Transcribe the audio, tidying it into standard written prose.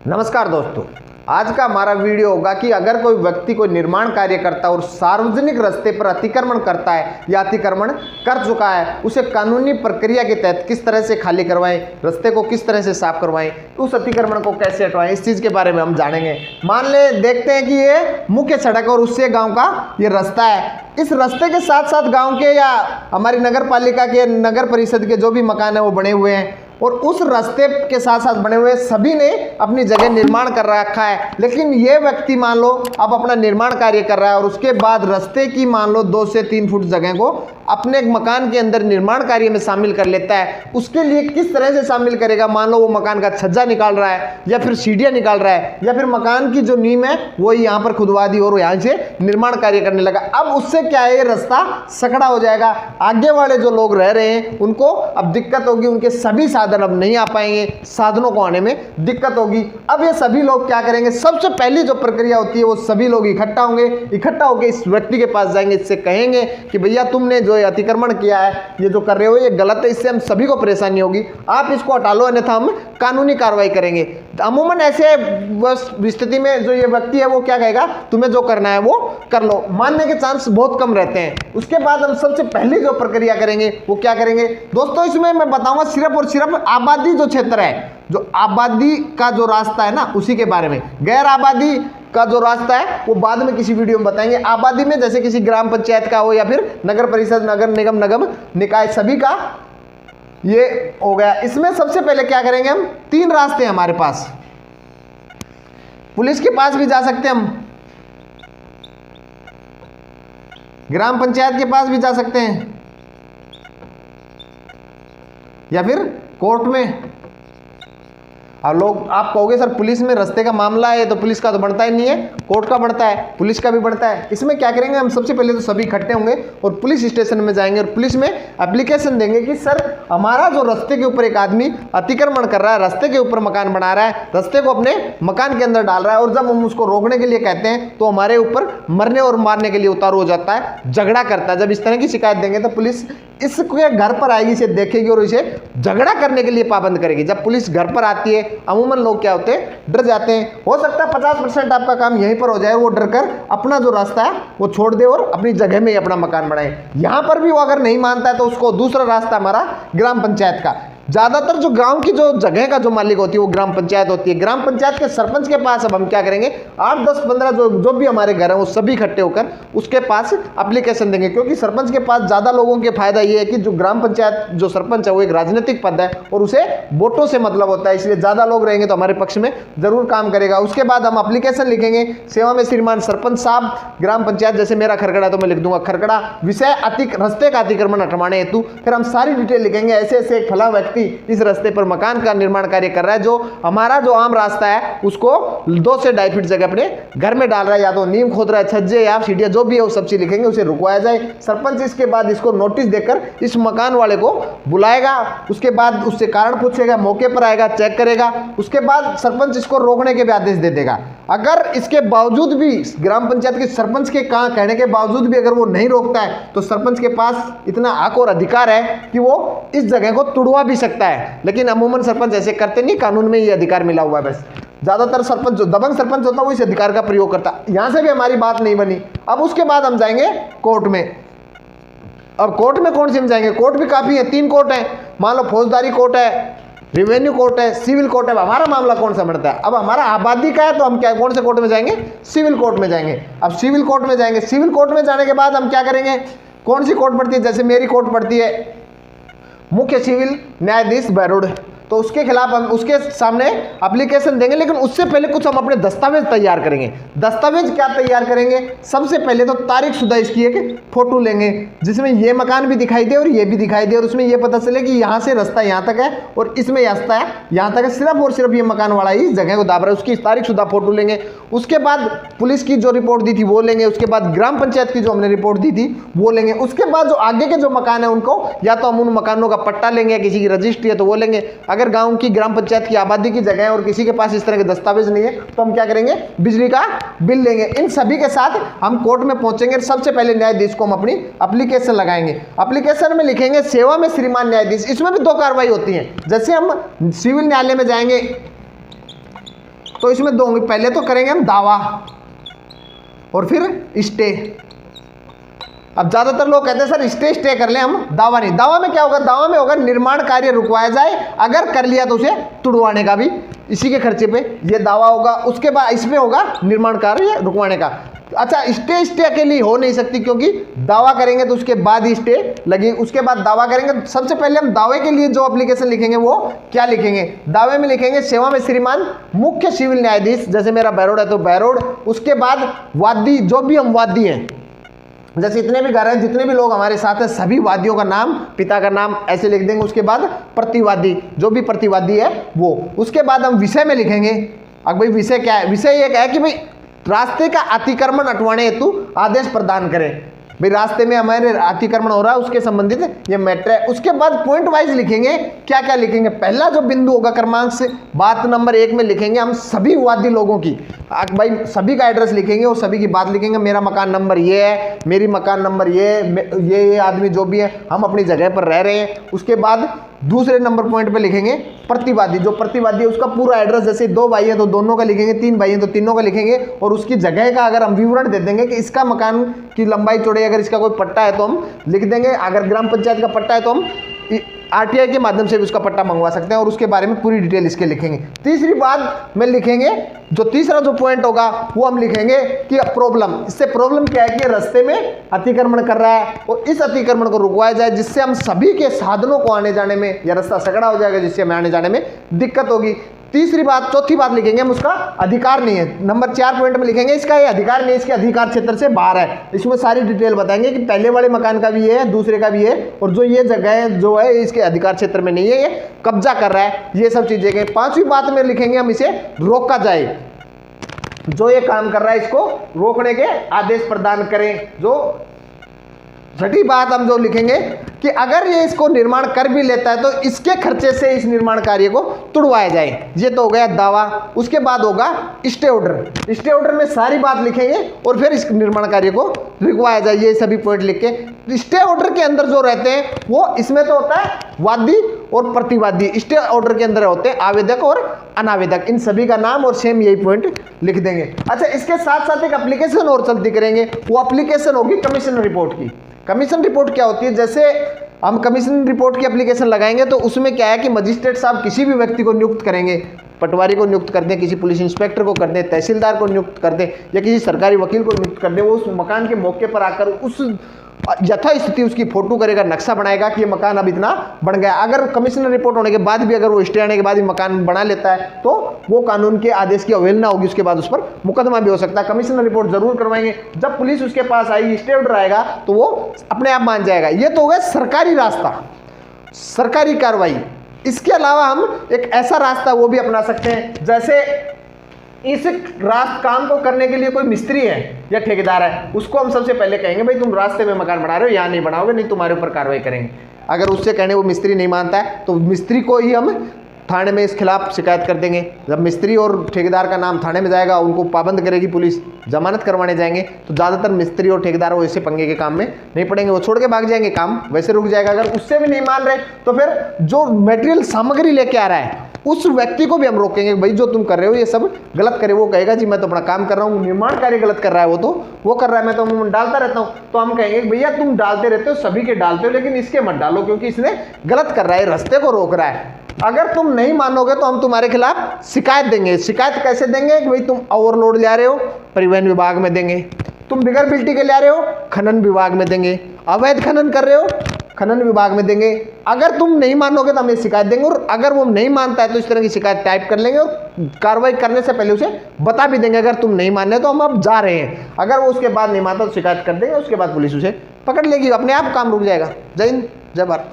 नमस्कार दोस्तों, आज का हमारा वीडियो होगा कि अगर कोई व्यक्ति कोई निर्माण कार्य करता है और सार्वजनिक रास्ते पर अतिक्रमण करता है या अतिक्रमण कर चुका है, उसे कानूनी प्रक्रिया के तहत किस तरह से खाली करवाएं, रास्ते को किस तरह से साफ करवाएं, उस अतिक्रमण को कैसे हटवाएं, इस चीज़ के बारे में हम जानेंगे। मान ले देखते हैं कि ये मुख्य सड़क और उससे गाँव का ये रास्ता है। इस रास्ते के साथ साथ गाँव के या हमारी नगर पालिका के, नगर परिषद के जो भी मकान है वो बने हुए हैं और उस रास्ते के साथ साथ बने हुए सभी ने अपनी जगह निर्माण कर रखा है। लेकिन ये व्यक्ति मान लो अब अपना निर्माण कार्य कर रहा है और उसके बाद रास्ते की मान लो 2 से 3 फुट जगह को अपने मकान के अंदर निर्माण कार्य में शामिल कर लेता है। उसके लिए किस तरह से शामिल करेगा? मान लो वो मकान का छज्जा निकाल रहा है या फिर सीढ़ियाँ निकाल रहा है या फिर मकान की जो नींव है वो यहाँ पर खुदवा दी और यहाँ से निर्माण कार्य करने लगा। अब उससे क्या है, रास्ता सकड़ा हो जाएगा। आगे वाले जो लोग रह रहे हैं उनको अब दिक्कत होगी, उनके सभी साधन अब नहीं आ पाएंगे, साधनों को आने में दिक्कत होगी। अब ये सभी लोग क्या करेंगे? सबसे पहली जो प्रक्रिया होती है वो सभी लोग इकट्ठा होंगे, इकट्ठा होकर इस व्यक्ति के पास जाएंगे, इससे कहेंगे कि भैया तुमने जो अतिक्रमण किया है, ये जो कर रहे हो ये गलत है, इससे हम सभी को परेशानी होगी, आप इसको हटा लो अन्यथा हम कानूनी कार्रवाई करेंगे। अमूमन ऐसे स्थिति में जो ये व्यक्ति है वो क्या कहेगा? तुम्हें जो करना है वो कर लो। मानने के चांस बहुत कम रहते हैं। उसके बाद हम सबसे पहली जो प्रक्रिया करेंगे वो क्या करेंगे दोस्तों, इसमें मैं बताऊंगा सिर्फ और सिर्फ आबादी जो क्षेत्र है, जो आबादी का जो रास्ता है ना उसी के बारे में। गैर आबादी का जो रास्ता है वो बाद में किसी वीडियो में बताएंगे। आबादी में जैसे किसी ग्राम पंचायत का हो या फिर नगर परिषद, नगर निगम, नगम निकाय, सभी का ये हो गया। इसमें सबसे पहले क्या करेंगे हम, 3 रास्ते हैं हमारे पास। पुलिस के पास भी जा सकते हैं हम, ग्राम पंचायत के पास भी जा सकते हैं या फिर कोर्ट में। और लोग आप कहोगे सर पुलिस में रास्ते का मामला है तो पुलिस का तो बनता ही नहीं है, कोर्ट का बनता है, पुलिस का भी बनता है। इसमें क्या करेंगे हम, सबसे पहले तो सभी इकट्ठे होंगे और पुलिस स्टेशन में जाएंगे और पुलिस में एप्लीकेशन देंगे कि सर हमारा जो रास्ते के ऊपर एक आदमी अतिक्रमण कर रहा है, रास्ते के ऊपर मकान बना रहा है, रास्ते को अपने मकान के अंदर डाल रहा है और जब हम उसको रोकने के लिए कहते हैं तो हमारे ऊपर मरने और मारने के लिए उतारू हो जाता है, झगड़ा करता है। जब इस तरह की शिकायत देंगे तो पुलिस इसके घर पर आएगी, इसे देखेगी और इसे झगड़ा करने के लिए पाबंद करेगी। जब पुलिस घर पर आती है अमूमन लोग क्या होते हैं, डर जाते हैं। हो सकता है 50% आपका काम यहीं पर हो जाए, वो डर कर अपना जो रास्ता है वो छोड़ दे और अपनी जगह में ही अपना मकान बनाए। यहाँ पर भी वो अगर नहीं मानता है तो उसको दूसरा रास्ता हमारा ग्राम पंचायत का। ज़्यादातर जो गांव की जो जगह का जो मालिक होती है वो ग्राम पंचायत होती है। ग्राम पंचायत के सरपंच के पास अब हम क्या करेंगे, 8, 10, 15 जो भी हमारे घर हैं वो सभी इकट्ठे होकर उसके पास एप्लीकेशन देंगे। क्योंकि सरपंच के पास ज़्यादा लोगों के फायदा ये है कि जो ग्राम पंचायत जो सरपंच है वो एक राजनीतिक पद है और उसे वोटों से मतलब होता है, इसलिए ज़्यादा लोग रहेंगे तो हमारे पक्ष में जरूर काम करेगा। उसके बाद हम एप्लीकेशन लिखेंगे, सेवा में श्रीमान सरपंच साहब ग्राम पंचायत, जैसे मेरा खरकड़ा तो मैं लिख दूंगा खरकड़ा, विषय रास्ते का अतिक्रमण हटवाने हेतु। फिर हम सारी डिटेल लिखेंगे, ऐसे ऐसे एक फला व्यक्ति इस रास्ते पर मकान का निर्माण कार्य कर रहा है, जो हमारा जो आम रास्ता है उसको 2 से 2.5 फीट जगह अपने घर में डाल रहा है, या तो नींव खोद रहा है, छज्जे या सीढ़ियां जो भी है वो सब चीज लिखेंगे, उसे रुकवाया जाए। सरपंच इसके बाद इसको नोटिस देकर इस मकान वाले को बुलाएगा, उसके बाद उससे कारण पूछेगा, मौके पर आएगा, चेक करेगा, उसके बाद सरपंच इसको रोकने के भी आदेश दे देगा। अगर इसके बावजूद भी ग्राम पंचायत के सरपंच के कहने के बावजूद भी अगर वो नहीं रोकता है तो सरपंच के पास इतना हक और अधिकार है कि वो इस जगह को तुड़वा भी सकता है। लेकिन अमूमन सरपंच ऐसे करते नहीं, कानून में ये अधिकार मिला हुआ है। बस ज्यादातर सरपंच जो दबंग सरपंच होता है वो इस अधिकार का प्रयोग करता है। यहां से भी हमारी बात नहीं बनी। अब उसके बाद हम जाएंगे कोर्ट में। अब कोर्ट में कौन से हम जाएंगे? कोर्ट भी काफी है, 3 कोर्ट है। मान लो फौजदारी कोर्ट है, रेवेन्यू कोर्ट है, सिविल कोर्ट है। हमारा मामला कौन सा बढ़ता है? अब हमारा आबादी का है तो हम क्या कौन से कोर्ट में जाएंगे? सिविल कोर्ट में जाएंगे। अब सिविल कोर्ट में जाएंगे, सिविल कोर्ट में जाने के बाद हम क्या करेंगे? कौन सी कोर्ट पड़ती है? जैसे मेरी कोर्ट पड़ती है मुख्य सिविल न्यायाधीश बहरोड, तो उसके खिलाफ हम उसके सामने एप्लीकेशन देंगे। लेकिन उससे पहले कुछ हम अपने दस्तावेज तैयार करेंगे। दस्तावेज क्या तैयार करेंगे? सबसे पहले तो तारीख शुदा इसकी एक फोटो लेंगे जिसमें ये मकान भी दिखाई दे और ये भी दिखाई दे और उसमें ये पता चले कि यहाँ से रास्ता यहाँ तक है और इसमें रास्ता है यहाँ तक है, सिर्फ और सिर्फ ये मकान वाला ही इस जगह को दाब रहा है, उसकी तारीख शुदा फोटो लेंगे। उसके बाद पुलिस की जो रिपोर्ट दी थी वो लेंगे। उसके बाद ग्राम पंचायत की जो हमने रिपोर्ट दी थी वो लेंगे। उसके बाद जो आगे के जो मकान है उनको या तो हम उन मकानों का पट्टा लेंगे, किसी की रजिस्ट्री है तो वो लेंगे। अगर गांव की ग्राम पंचायत की आबादी की जगह है और किसी के पास इस तरह के दस्तावेज नहीं है तो हम क्या करेंगे? बिजली का बिल लेंगे। इन सभी के साथ हम कोर्ट में पहुंचेंगे। सबसे पहले न्यायाधीश को हम अपनी एप्लीकेशन लगाएंगे। एप्लीकेशन में लिखेंगे सेवा में श्रीमान न्यायाधीश। इसमें भी 2 कार्रवाई होती है। जैसे हम सिविल न्यायालय में जाएंगे तो इसमें दो होंगे, पहले तो करेंगे हम दावा और फिर स्टे। अब ज्यादातर लोग कहते हैं सर स्टे कर लें हम, दावा नहीं। दावा में क्या होगा, दावा में होगा निर्माण कार्य रुकवाया जाए, अगर कर लिया तो उसे तुड़वाने का भी इसी के खर्चे पे ये दावा होगा। उसके बाद इसमें होगा निर्माण कार्य रुकवाने का। अच्छा, स्टे अकेली हो नहीं सकती, क्योंकि दावा करेंगे तो उसके बाद ही स्टे लगी, उसके बाद दावा करेंगे। सबसे पहले हम दावे के लिए जो एप्लीकेशन लिखेंगे वो क्या लिखेंगे, दावे में लिखेंगे सेवा में श्रीमान मुख्य सिविल न्यायाधीश, जैसे मेरा बैरोड है तो बैरोड। उसके बाद वादी, जो भी हम वादी हैं, जैसे इतने भी घर हैं, जितने भी लोग हमारे साथ हैं, सभी वादियों का नाम, पिता का नाम ऐसे लिख देंगे। उसके बाद प्रतिवादी, जो भी प्रतिवादी है वो। उसके बाद हम विषय में लिखेंगे। अब भाई विषय क्या है, विषय ये है कि भाई रास्ते का अतिक्रमण हटवाने हेतु आदेश प्रदान करें। भाई रास्ते में हमारे अतिक्रमण हो रहा है, उसके संबंधित ये मैटर है। उसके बाद पॉइंट वाइज लिखेंगे, क्या क्या लिखेंगे। पहला जो बिंदु होगा क्रमांक से बात नंबर 1 में लिखेंगे हम सभी वादी लोगों की, भाई सभी का एड्रेस लिखेंगे और सभी की बात लिखेंगे। मेरा मकान नंबर ये है, मेरी मकान नंबर ये आदमी जो भी है, हम अपनी जगह पर रह रहे हैं। उसके बाद दूसरे नंबर पॉइंट पे लिखेंगे प्रतिवादी, जो प्रतिवादी है उसका पूरा एड्रेस, जैसे 2 भाई है तो दोनों का लिखेंगे, 3 भाई है तो तीनों का लिखेंगे। और उसकी जगह का अगर हम विवरण दे देंगे कि इसका मकान की लंबाई चौड़ाई, अगर इसका कोई पट्टा है तो हम लिख देंगे। अगर ग्राम पंचायत का पट्टा है तो हम आरटीआई के माध्यम से भी उसका पट्टा मंगवा सकते हैं, और उसके बारे में पूरी डिटेल इसके लिखेंगे। तीसरी बात में लिखेंगे, जो तीसरा जो पॉइंट होगा वो हम लिखेंगे कि प्रॉब्लम। इससे प्रॉब्लम क्या है कि रास्ते में अतिक्रमण कर रहा है और इस अतिक्रमण को रुकवाया जाए, जिससे हम सभी के साधनों को आने जाने में, या रास्ता सकड़ा हो जाएगा जिससे हमें आने जाने में दिक्कत होगी। तीसरी बात, चौथी बात लिखेंगे हम उसका अधिकार नहीं है। नंबर 4 पॉइंट में लिखेंगे इसका ये अधिकार नहीं है, इसके अधिकार क्षेत्र से बाहर है। इसमें सारी डिटेल बताएंगे कि पहले वाले मकान का भी है, दूसरे का भी है, और जो ये जगह जो है इसके अधिकार क्षेत्र में नहीं है, ये कब्जा कर रहा है, ये सब चीजें। 5वीं बात में लिखेंगे हम इसे रोका जाए, जो ये काम कर रहा है इसको रोकने के आदेश प्रदान करें। जो छठी बात हम जो लिखेंगे कि अगर ये इसको निर्माण कर भी लेता है तो इसके खर्चे से इस निर्माण कार्य को तुड़वाया जाए। ये तो हो गया दावा। उसके बाद होगा स्टे ऑर्डर। स्टे ऑर्डर में सारी बात लिखेंगे और फिर इस निर्माण कार्य को रुकवाया जाए, ये सभी पॉइंट लिख के। स्टे ऑर्डर के अंदर जो रहते हैं वो इसमें तो होता है वादी और प्रतिवादी, स्टे ऑर्डर के अंदर होते हैं आवेदक और अनावेदक, इन सभी का नाम और सेम यही पॉइंट लिख देंगे। अच्छा, इसके साथ साथ एक एप्लीकेशन और चलती करेंगे, वो एप्लीकेशन होगी कमीशन रिपोर्ट की। कमीशन रिपोर्ट क्या होती है, जैसे हम कमीशन रिपोर्ट की एप्लीकेशन लगाएंगे तो उसमें क्या है कि मजिस्ट्रेट साहब किसी भी व्यक्ति को नियुक्त करेंगे, पटवारी को नियुक्त कर दें, किसी पुलिस इंस्पेक्टर को कर दें, तहसीलदार को नियुक्त कर दें, या किसी सरकारी वकील को नियुक्त कर दें। वो उस मकान के मौके पर आकर उस यथा स्थिति उसकी फोटो करेगा, नक्शा बनाएगा कि ये मकान अब इतना बन गया। अगर कमिश्नर रिपोर्ट होने के बाद भी अगर वो स्टे आने के बाद भी मकान बना लेता है तो वो कानून के आदेश की अवहेलना होगी, उसके बाद उस पर मुकदमा भी हो सकता है। कमिश्नर रिपोर्ट जरूर करवाएंगे। जब पुलिस उसके पास आएगी, स्टे ऑर्डर आएगा तो वो अपने आप मान जाएगा। ये तो हो गया सरकारी रास्ता, सरकारी कार्रवाई। इसके अलावा हम एक ऐसा रास्ता वो भी अपना सकते हैं, जैसे इस काम को करने के लिए कोई मिस्त्री है या ठेकेदार है, उसको हम सबसे पहले कहेंगे भाई तुम रास्ते में मकान बना रहे हो, यहाँ नहीं बनाओगे, नहीं तुम्हारे ऊपर कार्रवाई करेंगे। अगर उससे कहने वो मिस्त्री नहीं मानता है तो मिस्त्री को ही हम थाने में इस खिलाफ शिकायत कर देंगे। जब मिस्त्री और ठेकेदार का नाम थाने में जाएगा, उनको पाबंद करेगी पुलिस, जमानत करवाने जाएंगे, तो ज़्यादातर मिस्त्री और ठेकेदार वो ऐसे पंगे के काम में नहीं पड़ेंगे, वो छोड़ के भाग जाएंगे, काम वैसे रुक जाएगा। अगर उससे भी नहीं मान रहे तो फिर जो मटेरियल सामग्री लेके आ रहा है उस व्यक्ति को भी हम रोकेंगे, भाई जो तुम कर रहे हो ये सब गलत करे। वो कहेगा जी मैं तो अपना काम कर रहा हूँ, निर्माण कार्य गलत कर रहा है वो कर रहा है, मैं तो डालता रहता हूँ। तो हम कहेंगे भैया तुम डालते रहते हो, सभी के डालते हो, लेकिन इसके मत डालो क्योंकि इसने गलत कर रहा है, रास्ते को रोक रहा है। अगर तुम नहीं मानोगे तो हम तुम्हारे खिलाफ शिकायत देंगे। शिकायत कैसे देंगे कि भाई तुम ओवरलोड ले रहे हो, परिवहन विभाग में देंगे, तुम बिगर बिल्टी के ले रहे हो, खनन विभाग में देंगे, अवैध खनन कर रहे हो, खनन विभाग में देंगे। अगर तुम नहीं मानोगे तो हम ये शिकायत देंगे, और अगर वो नहीं मानता है तो इस तरह की शिकायत टाइप कर लेंगे और कार्रवाई करने से पहले उसे बता भी देंगे अगर तुम नहीं मान रहे तो हम अब जा रहे हैं। अगर वो उसके बाद नहीं मानता तो शिकायत कर देंगे, उसके बाद पुलिस उसे पकड़ लेगी, अपने आप काम रुक जाएगा। जय हिंद, जय भारत।